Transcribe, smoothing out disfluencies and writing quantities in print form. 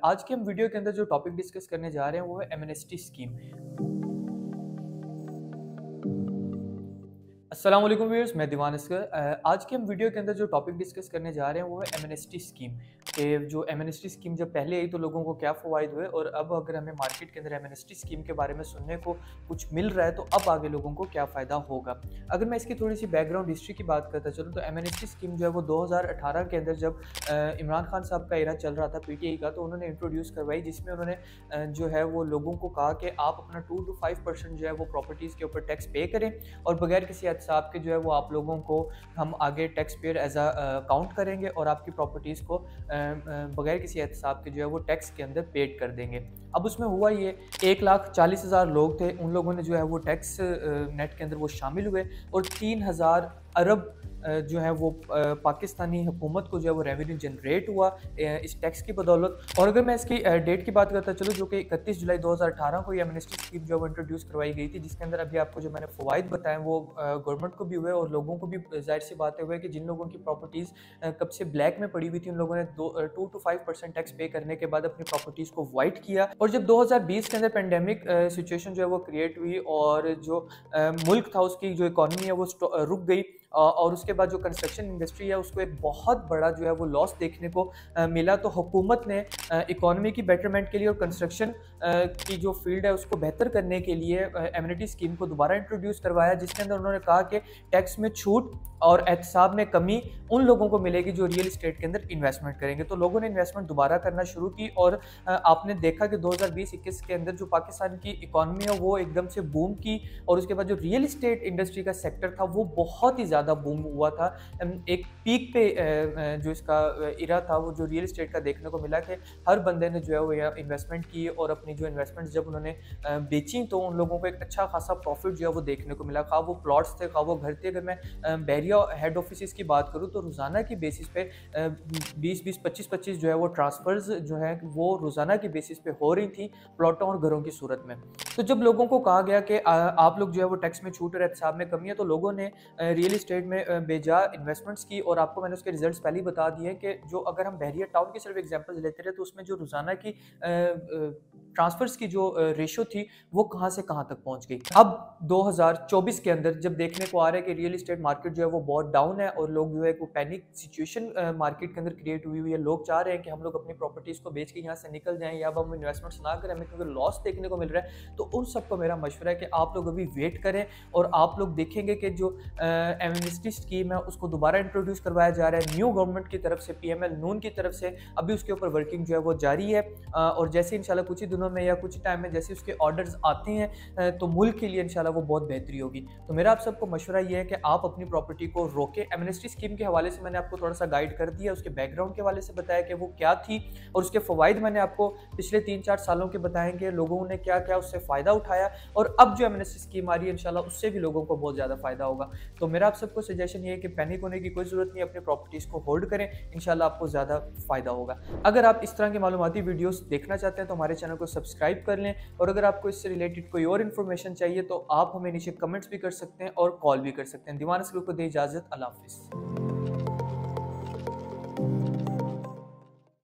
आज के हम वीडियो के अंदर जो टॉपिक डिस्कस करने जा रहे हैं वो है एमनेस्टी स्कीम। अस्सलाम वालेकुम व्यूअर्स, मैं दीवान असगर। आज के हम वीडियो के अंदर जो टॉपिक डिस्कस करने जा रहे हैं वो है एमनेस्टी स्कीम। कि जो एमनेस्टी स्कीम जब पहले आई तो लोगों को क्या फ़वाइद हुए, और अब अगर हमें मार्केट के अंदर एमनेस्टी स्कीम के बारे में सुनने को कुछ मिल रहा है तो अब आगे लोगों को क्या फ़ायदा होगा। अगर मैं इसकी थोड़ी सी बैकग्राउंड हिस्ट्री की बात करता चलूँ तो एमनेस्टी स्कीम जो है वो 2018 के अंदर जब इमरान खान साहब का एरा चल रहा था पीटीआई का, तो उन्होंने इंट्रोड्यूस करवाई, जिसमें उन्होंने जो है वो लोगों को कहा कि आप अपना 2 to 5% जो है वो प्रॉपर्टीज़ के ऊपर टैक्स पे करें, और बगैर किसी एहतसाब के जो है वो आप लोगों को हम आगे tax payer as a count करेंगे और आपकी प्रॉपर्टीज़ को बगैर किसी एहतसाब के जो है वो टैक्स के अंदर पेड कर देंगे। अब उसमें हुआ ये 1,40,000 लोग थे, उन लोगों ने जो है वो टैक्स नेट के अंदर वो शामिल हुए, और 3,000 अरब जो है वो पाकिस्तानी हुकूमत को जो है वो रेवेन्यू जनरेट हुआ इस टैक्स की बदौलत। और अगर मैं इसकी डेट की बात करता चलूँ, जो कि 31 जुलाई 2018 को ये एमनेस्टी स्कीम जो है वो इंट्रोड्यूस करवाई गई थी, जिसके अंदर अभी आपको जो मैंने फ़वाइद बताए वो गवर्नमेंट को भी हुए और लोगों को भी ज़ाहिर सी बातें हुए कि जिन लोगों की प्रॉपर्टीज़ कब से ब्लैक में पड़ी हुई थी, उन लोगों ने 2 to 5% टैक्स पे करने के बाद अपनी प्रॉपर्टीज़ को वाइट किया। और जब 2020 के अंदर पेंडेमिक सिचुएशन जो है वो क्रिएट हुई और जो मुल्क था उसकी जो इकॉनमी है वो रुक गई, और उसके बाद जो कंस्ट्रक्शन इंडस्ट्री है उसको एक बहुत बड़ा जो है वो लॉस देखने को मिला। तो हुकूमत ने इकॉनमी की बेटरमेंट के लिए और कंस्ट्रक्शन की जो फील्ड है उसको बेहतर करने के लिए एमनेस्टी स्कीम को दोबारा इंट्रोड्यूस करवाया, जिसके अंदर उन्होंने कहा कि टैक्स में छूट और एहतसाब में कमी उन लोगों को मिलेगी जो रियल इस्टेट के अंदर इन्वेस्टमेंट करेंगे। तो लोगों ने इन्वेस्टमेंट दोबारा करना शुरू की, और आपने देखा कि 2020-21 के अंदर जो पाकिस्तान की इकॉनमी है वो एकदम से बूम की, और उसके बाद जो रियल इस्टेट इंडस्ट्री का सेक्टर था वो बहुत ही ज़्यादा बूम हुआ था। एक पीक पे जो इसका इरा था वो जो रियल इस्टेट का देखने को मिला कि हर बंदे ने जो है वो इन्वेस्टमेंट की, और अपनी जो इन्वेस्टमेंट जब उन्होंने बेची तो उन लोगों को एक अच्छा खासा प्रॉफिट जो है वो देखने को मिला। खा वो प्लॉट्स थे, खा वो घर थे। अगर मैं बहरिया हेड ऑफिस की बात करूँ तो रोज़ाना की बेसिस पे 20-20, 25-25 जो है वो ट्रांसफर्स जो है वो रोज़ाना की बेसिस पे हो रही थी प्लॉटों और घरों की सूरत में। तो जब लोगों को कहा गया कि आप लोग जो है वो टैक्स में छूट और एहतसाब में कमी है, तो लोगों ने रियल इस्टेट में बेजा इन्वेस्टमेंट्स की, और आपको मैंने उसके रिजल्ट्स पहले ही बता दिए कि जो अगर हम बहरिया टाउन की सिर्फ एग्जांपल्स लेते रहे तो उसमें जो रोज़ाना की ट्रांसफर्स की जो रेशो थी वो कहाँ से कहाँ तक पहुँच गई। अब 2024 के अंदर जब देखने को आ रहा है कि रियल इस्टेट मार्केट जो है वो बहुत डाउन है, और लोग जो है वो पैनिक सिचुएशन मार्केट के अंदर क्रिएट हुई है। लोग चाह रहे हैं कि हम लोग अपनी प्रॉपर्टीज़ को बेच के यहाँ से निकल जाएँ, या अब हम इन्वेस्टमेंट्स ना करें, हमें क्योंकि लॉस देखने को मिल रहा है। तो उन सबको मेरा मशवरा है कि आप लोग अभी वेट करें, और आप लोग देखेंगे कि जो एमनेस्टी स्कीम है उसको दोबारा इंट्रोड्यूस करवाया जा रहा है न्यू गवर्नमेंट की तरफ से, PML नून की तरफ से। अभी उसके ऊपर वर्किंग जो है वो जारी है, और जैसे इंशाल्लाह कुछ ही दिनों में या कुछ टाइम में जैसे उसके ऑर्डर्स आते हैं तो मुल्क के लिए इंशाल्लाह वो बहुत बेहतरी होगी। तो मेरा आप सबको मशवरा ये है कि आप अपनी प्रॉपर्टी को रोकें। एमनेस्टी स्कीम के हवाले से मैंने आपको थोड़ा सा गाइड कर दिया, उसके बैकग्राउंड के हवाले से बताया कि वो क्या थी, और उसके फ़वाइद मैंने आपको पिछले 3-4 सालों के बताएंगे लोगों ने क्या क्या उससे फ़ायदा उठाया, और अब जो एमनेस्टी स्कीम आ रही है इंशाल्लाह उससे भी लोगों को बहुत ज़्यादा फ़ायदा होगा। तो मेरा आप सबको सजेशन ये है कि पैनिक होने की कोई ज़रूरत नहीं, अपनी प्रॉपर्टीज़ को होल्ड करें, इंशाल्लाह आपको ज़्यादा फ़ायदा होगा। अगर आप इस तरह की मालूमाती वीडियोस देखना चाहते हैं तो हमारे चैनल को सब्सक्राइब कर लें, और अगर आपको इससे रिलेटेड कोई और इन्फॉर्मेशन चाहिए तो आप हमें नीचे कमेंट्स भी कर सकते हैं और कॉल भी कर सकते हैं। दीवान असगर को दे इजाज़त। अल्लाह हाफ़िज़।